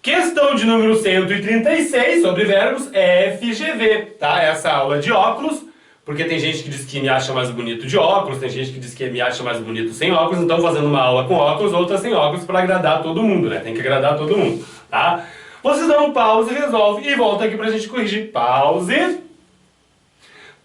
Questão de número 136 sobre verbos FGV, tá? Essa aula de óculos, porque tem gente que diz que me acha mais bonito de óculos, tem gente que diz que me acha mais bonito sem óculos, então fazendo uma aula com óculos, outra sem óculos, para agradar todo mundo, né? Tem que agradar todo mundo, tá? Vocês dão um pause, resolve e volta aqui pra gente corrigir. Pause.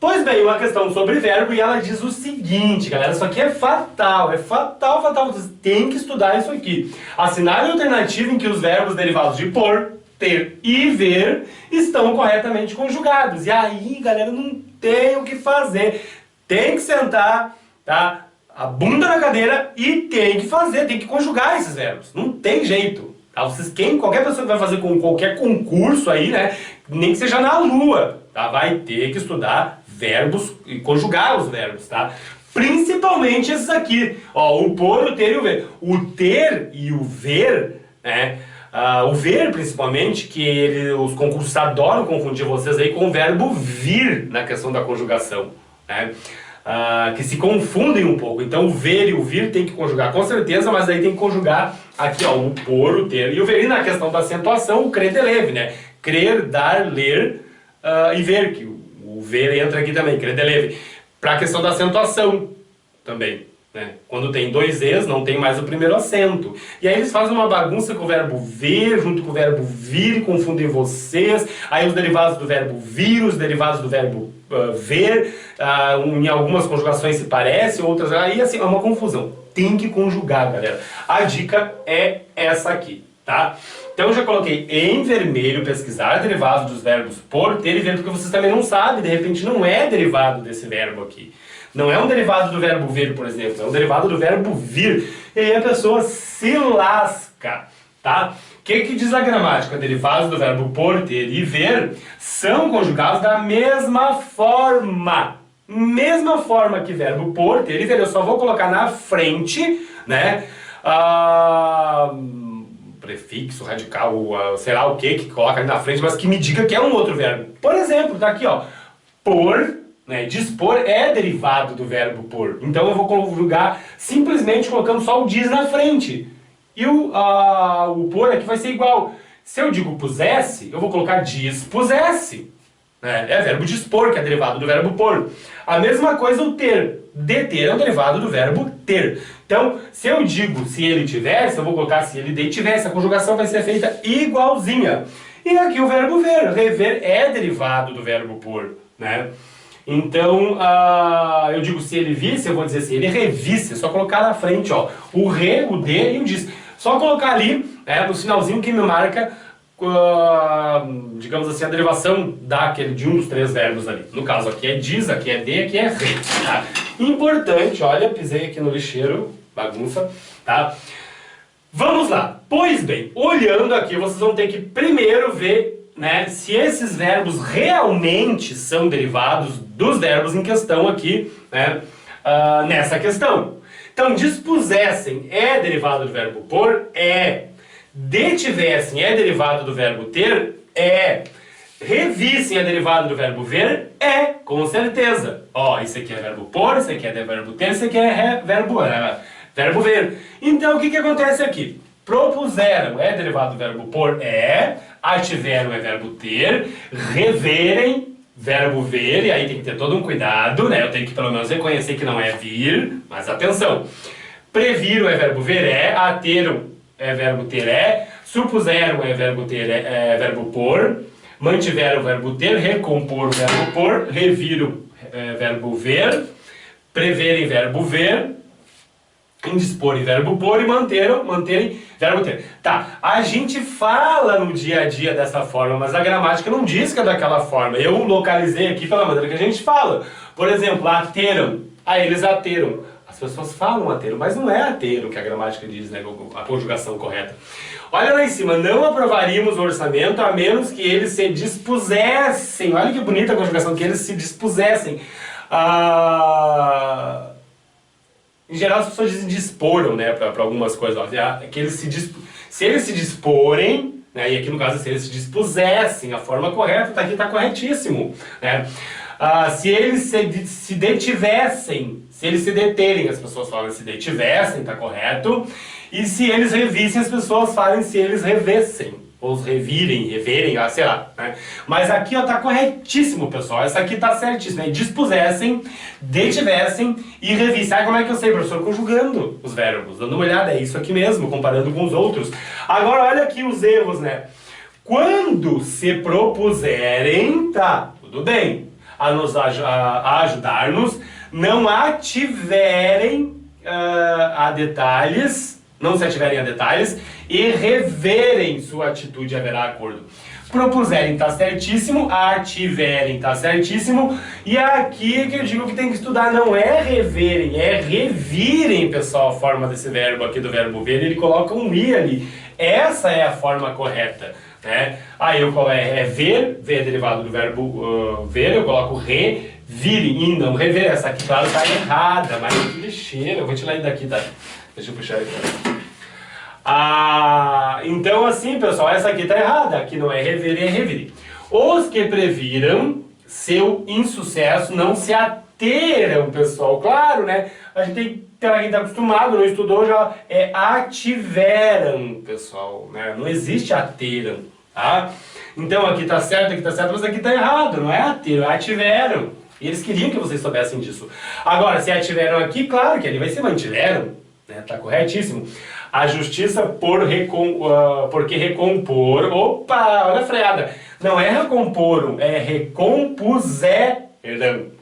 Pois bem, uma questão sobre verbo e ela diz o seguinte, galera, isso aqui é fatal, vocês têm que estudar isso aqui. Assinale a alternativa em que os verbos derivados de por, ter e ver estão corretamente conjugados. E aí, galera, não tem o que fazer. Tem que sentar, tá? A bunda na cadeira e tem que fazer, tem que conjugar esses verbos. Não tem jeito. Tá? Qualquer pessoa que vai fazer com qualquer concurso aí, né? Nem que seja na lua, tá? Vai ter que estudar verbos e conjugar os verbos, tá? Principalmente esses aqui, ó, o por, o ter e o ver. O ter e o ver, né? O ver, principalmente, que os concursos adoram confundir vocês aí com o verbo vir na questão da conjugação, né? Que se confundem um pouco. Então o ver e o vir tem que conjugar com certeza, mas aí tem que conjugar aqui, ó, o por, o ter e o ver. E na questão da acentuação, o crer deleve, né? Crer, dar, ler e ver, que o ver entra aqui também, crer deleve. Para a questão da acentuação também, né? Quando tem dois es, não tem mais o primeiro acento. E aí eles fazem uma bagunça com o verbo ver junto com o verbo vir e confundem vocês. Aí os derivados do verbo vir, os derivados do verbo ver, em algumas conjugações se parecem, outras... Aí assim, é uma confusão. Tem que conjugar, galera. A dica é essa aqui, tá? Então eu já coloquei em vermelho pesquisar derivados dos verbos por, ter e ver, porque vocês também não sabem, de repente não é derivado desse verbo aqui. Não é um derivado do verbo ver, por exemplo, é um derivado do verbo vir. E aí a pessoa se lasca, tá? O que diz a gramática? Derivados do verbo por, ter e ver são conjugados da mesma forma. Mesma forma que verbo por, ter e ver. Eu só vou colocar na frente, né? Prefixo, radical, sei lá o que coloca ali na frente, mas que me diga que é um outro verbo. Por exemplo, tá aqui, ó. Por, né? Dispor é derivado do verbo por. Então eu vou conjugar simplesmente colocando só o diz na frente. E o por aqui vai ser igual. Se eu digo pusesse, eu vou colocar dispusesse. É verbo dispor, que é derivado do verbo por. A mesma coisa o ter. Deter é um derivado do verbo ter. Então, se eu digo se ele tivesse, eu vou colocar se ele detivesse. A conjugação vai ser feita igualzinha. E aqui o verbo ver. Rever é derivado do verbo por, né? Então, eu digo se ele visse, eu vou dizer se ele revisse. É só colocar na frente, ó, o re, o de e o diz. Só colocar ali, no finalzinho que me marca, digamos assim, a derivação de um dos três verbos ali. No caso, aqui é diz, aqui é de, aqui é re, tá? Importante, olha, pisei aqui no lixeiro, bagunça, tá? Vamos lá. Pois bem, olhando aqui, vocês vão ter que primeiro ver, né, se esses verbos realmente são derivados dos verbos em questão aqui, né, nessa questão. Então, dispusessem é derivado do verbo por? É. Detivessem é derivado do verbo ter? É. Revissem é derivado do verbo ver? É, com certeza. Ó, isso aqui é verbo por, isso aqui é verbo ter, isso aqui é verbo ver. Então, o que acontece aqui? Propuseram é derivado do verbo por? É. Ativeram é verbo ter. Reverem, verbo ver, e aí tem que ter todo um cuidado, né? Eu tenho que pelo menos reconhecer que não é vir, mas atenção. Previram é verbo ver, é. Ateram é verbo ter, é. Supuseram é verbo ter, é verbo por. Mantiveram o verbo ter. Recompor o verbo por. Reviram verbo ver. Preverem verbo ver. Indisporem verbo por. E manterem verbo ter. Tá, a gente fala no dia a dia dessa forma, mas a gramática não diz que é daquela forma. Eu localizei aqui pela maneira que a gente fala. Por exemplo, ateram. Eles ateram. As pessoas falam ateram, mas não é ateram que a gramática diz, né? A conjugação correta. Olha lá em cima, não aprovaríamos o orçamento a menos que eles se dispusessem. Olha que bonita a conjugação, que eles se dispusessem. Em geral as pessoas dizem disporam, né, para algumas coisas. Ó, que eles se eles se disporem, né, e aqui no caso se eles se dispusessem, a forma correta tá aqui, tá corretíssimo, né? Se eles se detivessem, se eles se deterem, as pessoas falam se detivessem, tá correto. E se eles revissem, as pessoas falam se eles revessem, ou os revirem, reverem, sei lá, né? Mas aqui, ó, tá corretíssimo, pessoal. Essa aqui tá certíssima. É dispusessem, detivessem e revissem. Ah, como é que eu sei, professor? Conjugando os verbos, dando uma olhada, é isso aqui mesmo, comparando com os outros. Agora, olha aqui os erros, né? Quando se propuserem, tá, tudo bem, a ajudar-nos, não ativerem a detalhes, não se ativerem a detalhes e reverem sua atitude, haverá acordo. Propuserem tá certíssimo, ativerem tá certíssimo, e aqui que eu digo que tem que estudar não é reverem, é revirem, pessoal, a forma desse verbo aqui, do verbo ver, ele coloca um i ali. Essa é a forma correta, né? Aí eu coloco ver, ver é derivado do verbo ver, eu coloco revirem, e não rever. Essa aqui, claro, tá errada, mas que lixeira, eu vou tirar ele daqui, tá? Deixa eu puxar aqui. Então assim, pessoal, essa aqui tá errada, aqui não é rever, é revirem. Os que previram seu insucesso não se ateram, pessoal, claro, né? A gente tem, para quem tá acostumado, não estudou, já ativeram, pessoal, né? Não existe ateram, tá? Então aqui tá certo, mas aqui tá errado, não é ateram, é ativeram. E eles queriam que vocês soubessem disso. Agora, se ativeram aqui, claro que ali vai ser mantiveram, né? Tá corretíssimo. A justiça porque recompor. Opa, olha a freada. Não é recomporam, é recompuseram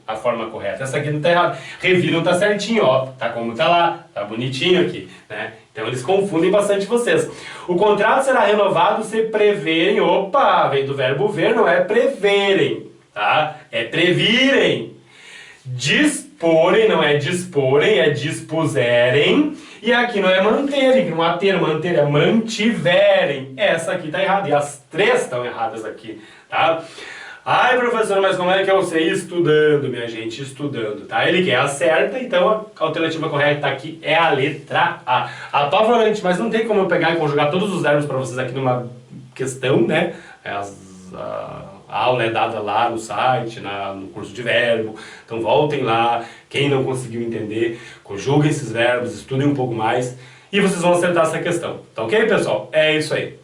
a forma correta. Essa aqui não tá errada. Reviram tá certinho, ó. Tá como tá lá, tá bonitinho aqui, né? Então eles confundem bastante vocês. O contrato será renovado se preverem. Opa, vem do verbo ver, não é preverem, tá? É previrem. Disporem, não é disporem, é dispuserem. E aqui não é manterem, não é ter, manter, é mantiverem. Essa aqui tá errada, e as três estão erradas aqui, tá? Ai, professor, mas como é que eu sei? Estudando, minha gente, estudando, tá? Ele quer a certa, então a alternativa correta aqui é a letra A. Apavorante, mas não tem como eu pegar e conjugar todos os verbos para vocês aqui numa questão, né? A aula é dada lá no site, no curso de verbo, então voltem lá, quem não conseguiu entender, conjuguem esses verbos, estudem um pouco mais e vocês vão acertar essa questão, tá ok, pessoal? É isso aí.